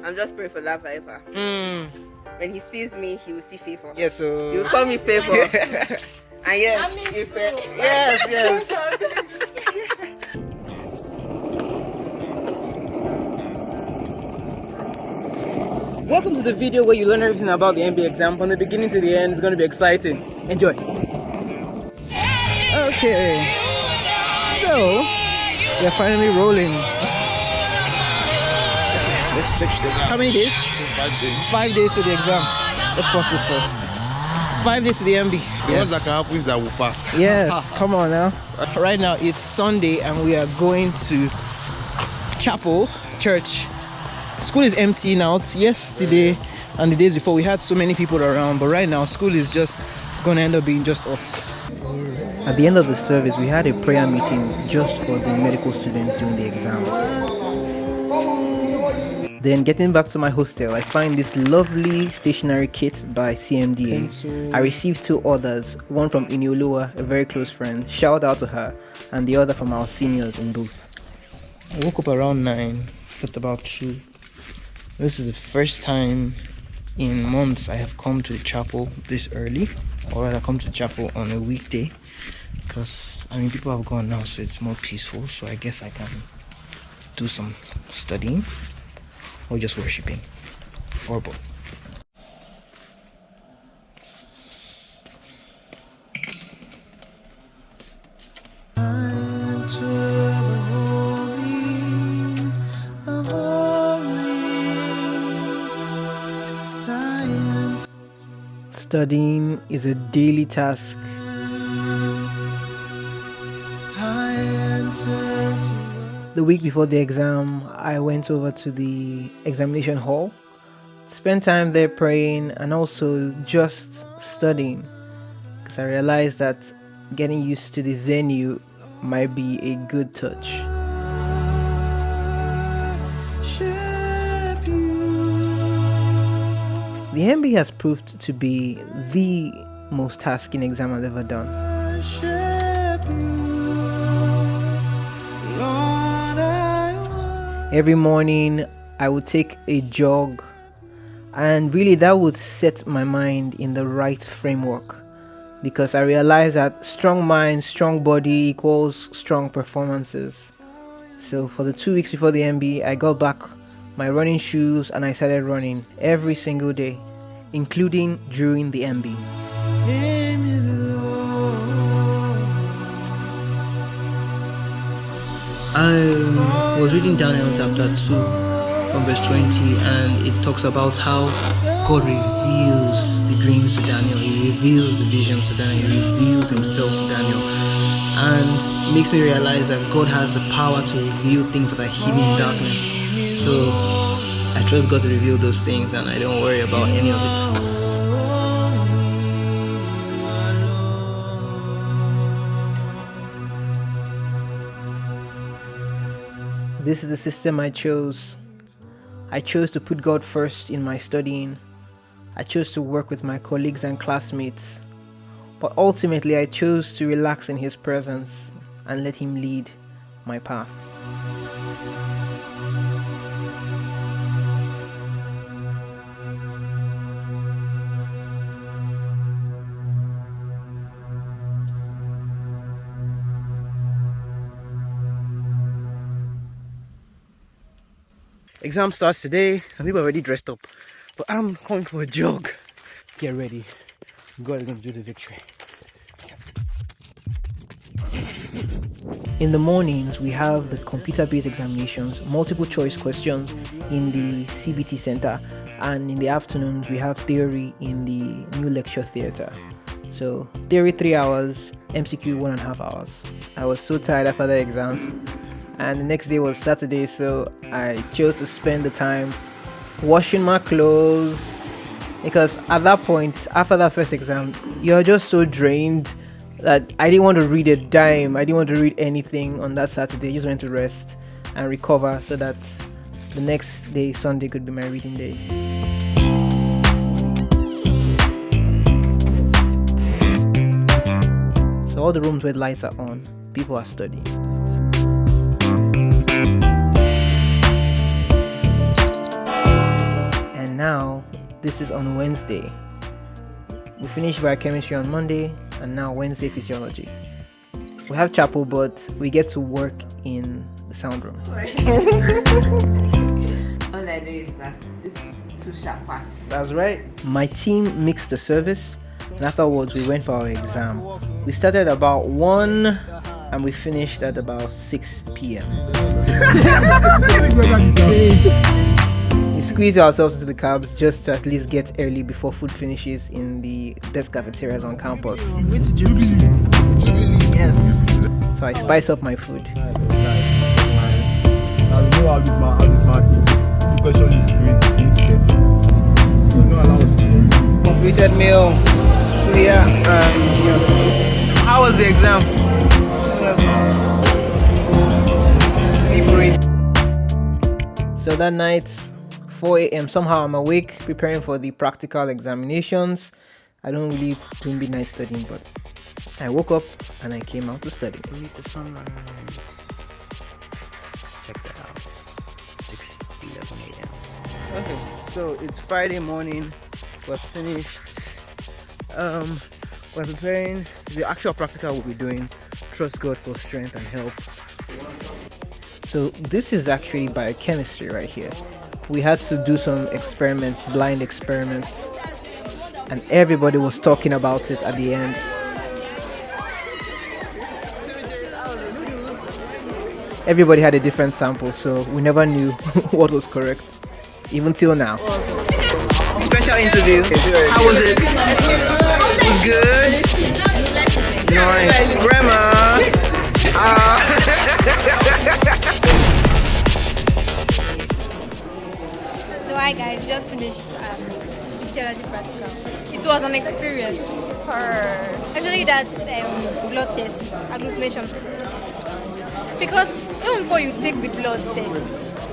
I'm just praying for that viva. When he sees me, he will see favor. Yes, so He will call me favor. And yes, yes. Welcome to the video where you learn everything about the MBA exam from the beginning to the end. It's going to be exciting. Enjoy. Okay, so we're finally rolling. Let's switch this out. How many days? 5 days. 5 days to the exam. Let's pause this first. 5 days to the MB. The ones that can happen is that will pass. Yes, come on now. Right now it's Sunday and we are going to chapel, church. School is empty now. Yesterday and the days before we had so many people around, but right now school is just gonna end up being just us. At the end of the service, we had a prayer meeting just for the medical students during the exams. Then getting back to my hostel, I find this lovely stationery kit by CMDA. I received 2 others, one from Iniolua, a very close friend, shout out to her, and the other from our seniors in booth. I woke up around 9, slept about 2. This is the first time in months I have come to the chapel this early, or rather come to chapel on a weekday, because people have gone now, so it's more peaceful, so I guess I can do some studying or just worshiping, or both. Studying is a daily task. The week before the exam, I went over to the examination hall, spent time there praying and also just studying, because I realized that getting used to the venue might be a good touch. The MB has proved to be the most tasking exam I've ever done. Every morning I would take a jog, and really that would set my mind in the right framework, because I realized that strong mind, strong body equals strong performances. So for the 2 weeks before the MB, I got back my running shoes and I started running every single day, including during the MB. I was reading Daniel chapter 2 from verse 20, and it talks about how God reveals the dreams to Daniel, he reveals the visions to Daniel, he reveals himself to Daniel, and it makes me realize that God has the power to reveal things that are hidden in darkness. So I trust God to reveal those things and I don't worry about any of it. This is the system I chose. I chose to put God first in my studying. I chose to work with my colleagues and classmates. But ultimately, I chose to relax in His presence and let Him lead my path. Exam starts today. Some people are already dressed up, but I'm going for a jog. Get ready. God is going to do the victory. In the mornings, we have the computer-based examinations, multiple choice questions in the CBT center, and in the afternoons, we have theory in the new lecture theater. So theory 3 hours, MCQ 1.5 hours. I was so tired after the exam. And the next day was Saturday, so I chose to spend the time washing my clothes, because at that point, after that first exam, you're just so drained that I didn't want to read a dime. I didn't want to read anything on that Saturday. I just wanted to rest and recover so that the next day, Sunday, could be my reading day. So all the rooms where the lights are on, people are studying. this is on Wednesday. We finished biochemistry on Monday, and now Wednesday physiology. We have chapel, but we get to work in the sound room. All I know is that this is too sharp. That's right. My team mixed the service, and afterwards we went for our exam. We started about 1 and we finished at about 6 p.m. We squeezed ourselves into the cabs just to at least get early before food finishes in the best cafeterias on campus. Yes. So I spice up my food. Now we know how this marking. The question is crazy. You need to set it. So no allowance to Completed meal, suya, and how was the exam? So that night, 4 a.m. somehow I'm awake preparing for the practical examinations. I don't really do midnight studying, but I woke up and I came out to study. Meet the sunrise. Check that out. 6:11 a.m. Okay, so it's Friday morning. We're finished. We're preparing the actual practical we'll be doing. Trust God for strength and help. So this is actually biochemistry right here. We had to do some experiments, blind experiments, and everybody was talking about it at the end. Everybody had a different sample, so we never knew what was correct, even till now. Special interview. How was it? It was good. Nice. Grandma. So hi guys, just finished physiology practical. It was an experience for actually that blood test, agglutination. Because even before you take the blood test,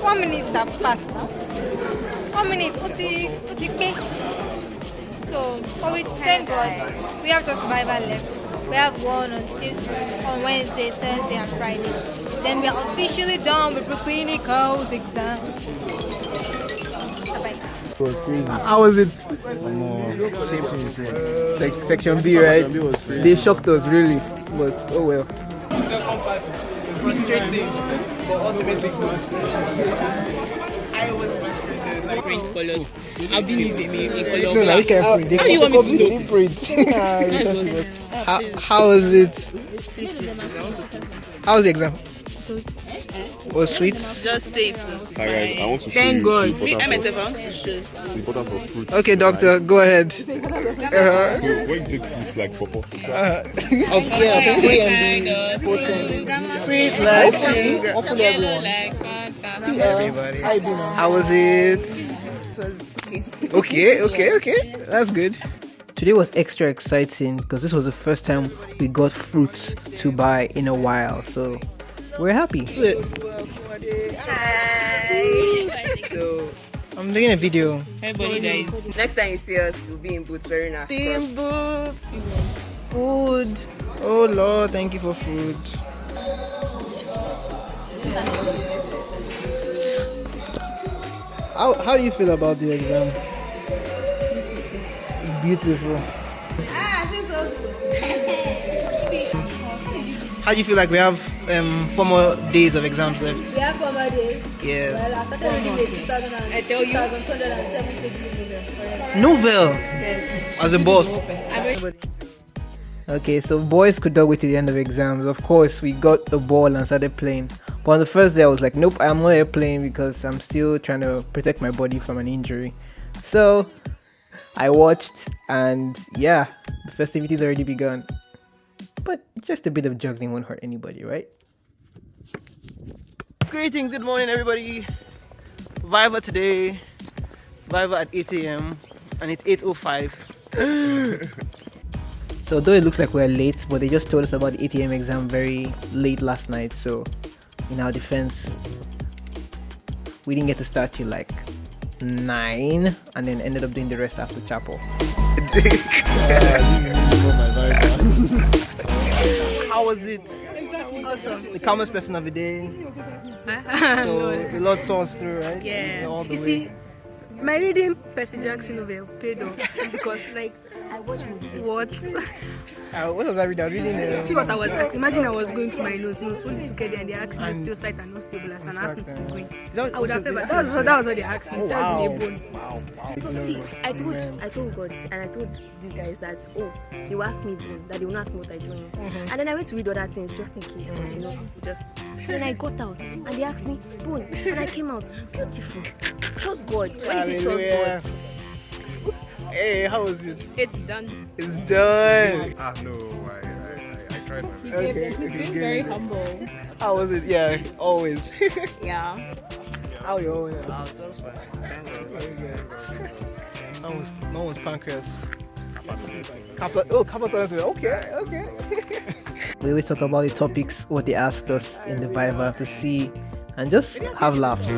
1 minute have passed now. 1 minute, what the pay? So, but we thank God, we have just survivor left. We have one on Tuesday, on Wednesday, Thursday, and Friday. Then we are officially done with preclinical exam. Bye-bye. It was crazy. How was it? Same thing you said. Section B, right? Section B was crazy. They shocked us really, but oh well. Frustrating, but ultimately good. I was frustrated. Print color. I've been using it in color. No, we can print. How do you want me to know? Print. How was it? How was the exam? Was sweet? Just say it. Hi guys, I want to show Thank you God. the importance I want to show. the importance of fruits. Okay, doctor, go ahead. So when you take fruits like pawpaw, Sweet like sugar. Everybody. How was it? Okay. That's good. Today was extra exciting because this was the first time we got fruits to buy in a while, so we're happy. Hi. So I'm doing a video. Everybody dies. Next time you see us, we'll be in boots wearing our Team scrubs. booth. Food. Oh Lord, thank you for food. How do you feel about the exam? Beautiful. How do you feel like we have 4 more days of exams left? We have 4 more days. Yeah. Well, I started reading the 2,270 Novel. As a boss. Okay, so boys could not wait till the end of exams. Of course, we got the ball and started playing. But on the first day, I was like, nope, I'm not here playing because I'm still trying to protect my body from an injury. So I watched, and yeah, the festivities already begun. But just a bit of juggling won't hurt anybody, right? Greetings, good morning, everybody. Viva today. Viva at 8 a.m. and it's 8:05. So though it looks like we're late, but they just told us about the 8 a.m. exam very late last night. So in our defense, we didn't get to start till like 9 and then ended up doing the rest after chapel. How was it? Awesome. The calmest person of the day. So the Lord saw us through, right? Yeah. All the You way. see, My reading Percy Jackson novel paid off because like I watched movies. What? What was I reading? See what I was asking. Imagine I was going through my notes, fully together, and they asked me osteocyte and osteoblast and asked me to be going. I would have favored. That was what they asked me. Wow. See, I told God and I told these guys that they will ask me bone, that they will not ask me what I don't know. And then I went to read other things just in case, because just. Then I got out and they asked me bone, and I came out beautiful. Trust God. When you say trust God. Hey, how was it? It's done. It's done. No, I tried my best. He's been very humble. How was it? Yeah, always. Yeah. How you all? Just fine. Very good. Mine was pancreas. Carpal. Okay. We always talk about the topics, what they asked us in the Viva to see, and just have laughs.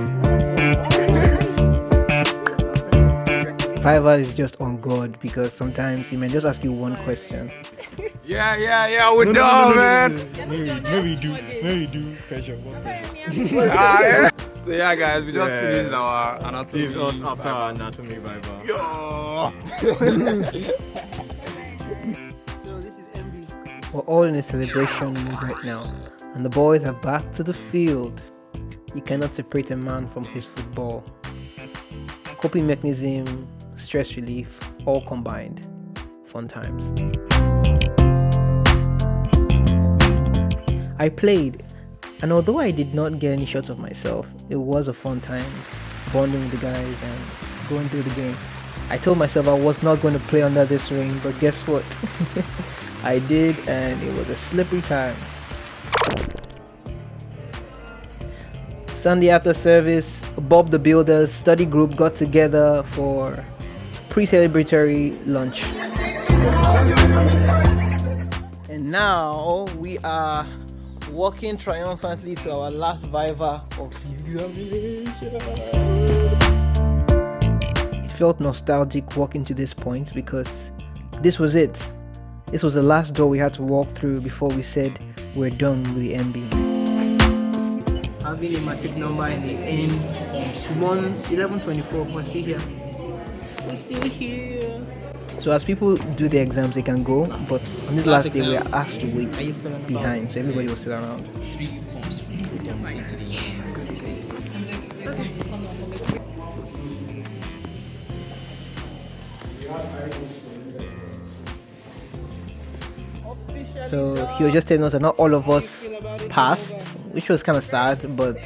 Viva is just on God because sometimes he may just ask you one question. Yeah, we're done, man. No, we do. Pressure. So yeah, guys, we just finished our anatomy. Leave us after our anatomy Viva. So this is MB. We're all in a celebration mood right now, and the boys are back to the field. You cannot separate a man from his football. Coping mechanism, stress relief, all combined. Fun times. I played, and although I did not get any shots of myself, it was a fun time bonding with the guys and going through the game. I told myself I was not going to play under this rain, but guess what? I did, and it was a slippery time. Sunday after service, Bob the Builder's study group got together for pre-celebratory lunch. And now we are walking triumphantly to our last Viva of the examination. It felt nostalgic walking to this point because this was it. This was the last door we had to walk through before we said we're done with the MB. Having a matric number in the end, 1124, we're still here. We're still here. So as people do their exams, they can go, but on this last day, we are asked to wait behind, so everybody was still around. So he was just telling us that not all of us passed, which was kind of sad, but...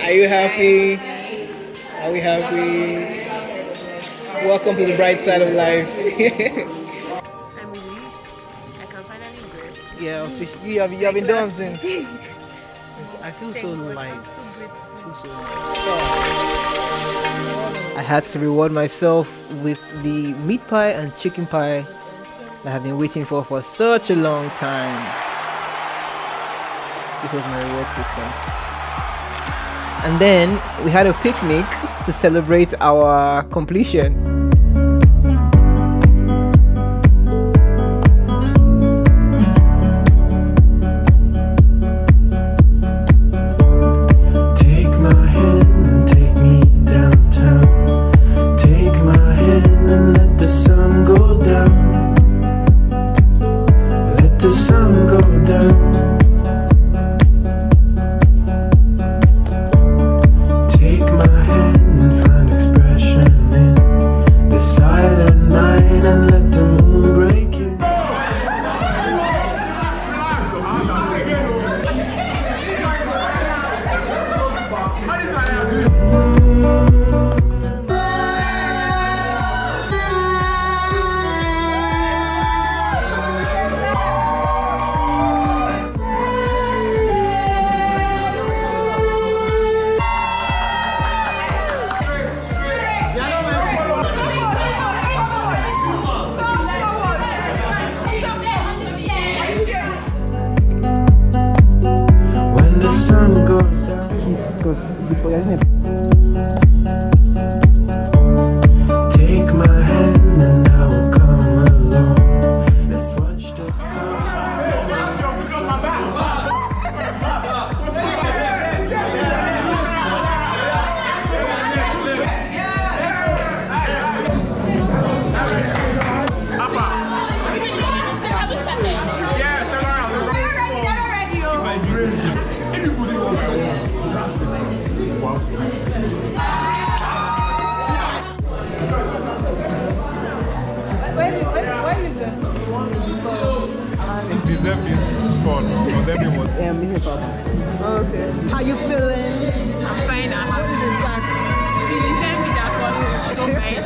Are you happy? Are we happy? Welcome to the bright side of life. I'm relieved. I can finally rest. Yeah, you have been done since. I feel so light. I had to reward myself with the meat pie and chicken pie that I've been waiting for such a long time. This was my reward system. And then we had a picnic to celebrate our completion. Take my hand and I will come along. Let's watch the stars. It deserved this score because everyone. Hip hop. Okay. How you feeling? I'm fine. I'm happy with that. You send me that one. It's so fine.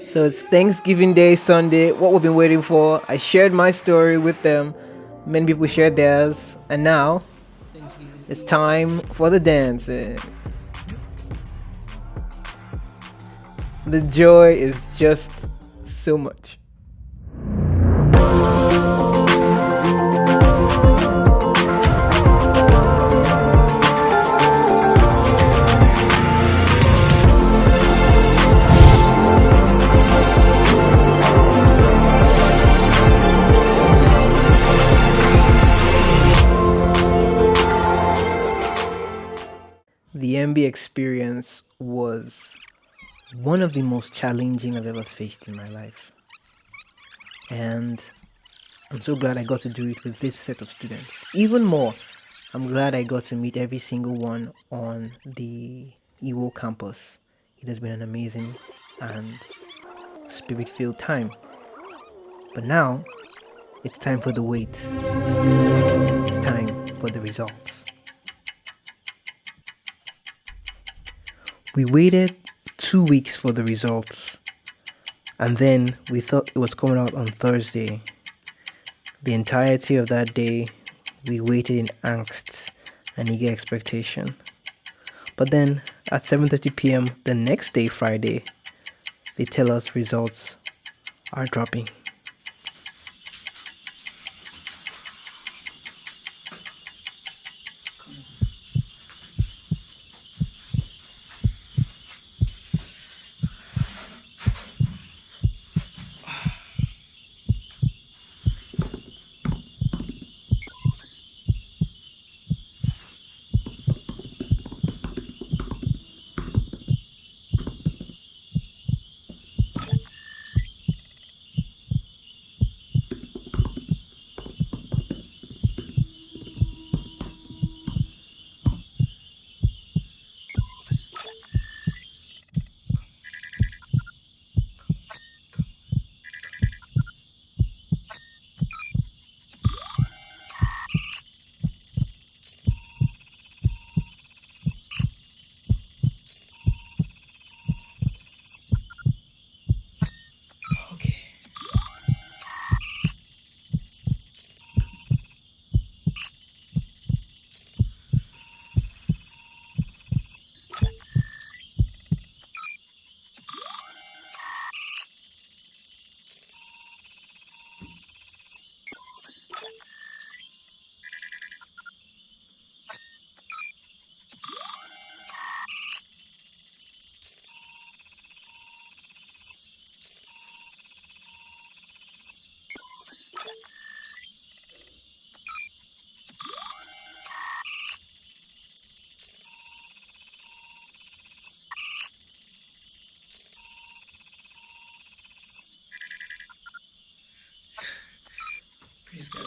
So it's Thanksgiving Day Sunday, what we've been waiting for. I shared my story with them. Many people shared theirs. And now it's time for the dancing. The joy is just so much. The MB experience was one of the most challenging I've ever faced in my life. And I'm so glad I got to do it with this set of students. Even more, I'm glad I got to meet every single one on the Iwo campus. It has been an amazing and spirit-filled time. But now, it's time for the wait. It's time for the results. We waited 2 weeks for the results, and then we thought it was coming out on Thursday. The entirety of that day, we waited in angst and eager expectation. But then at 7:30 p.m. the next day, Friday, they tell us results are dropping. Praise God.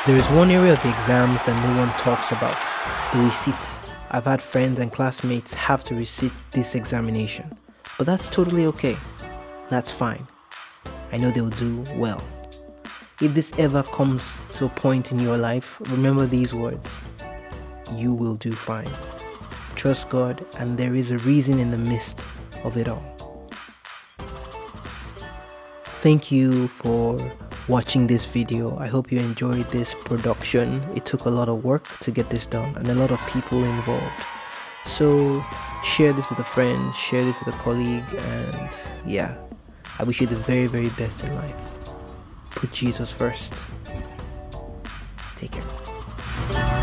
There is one area of the exams that no one talks about, the receipt. I've had friends and classmates have to receipt this examination, but that's totally okay. That's fine. I know they'll do well. If this ever comes to a point in your life, remember these words. You will do fine. Trust God, and there is a reason in the midst of it all. Thank you for watching this video. I hope you enjoyed this production. It took a lot of work to get this done and a lot of people involved. So share this with a friend, share this with a colleague, and yeah, I wish you the very, very best in life. Put Jesus first. Take care.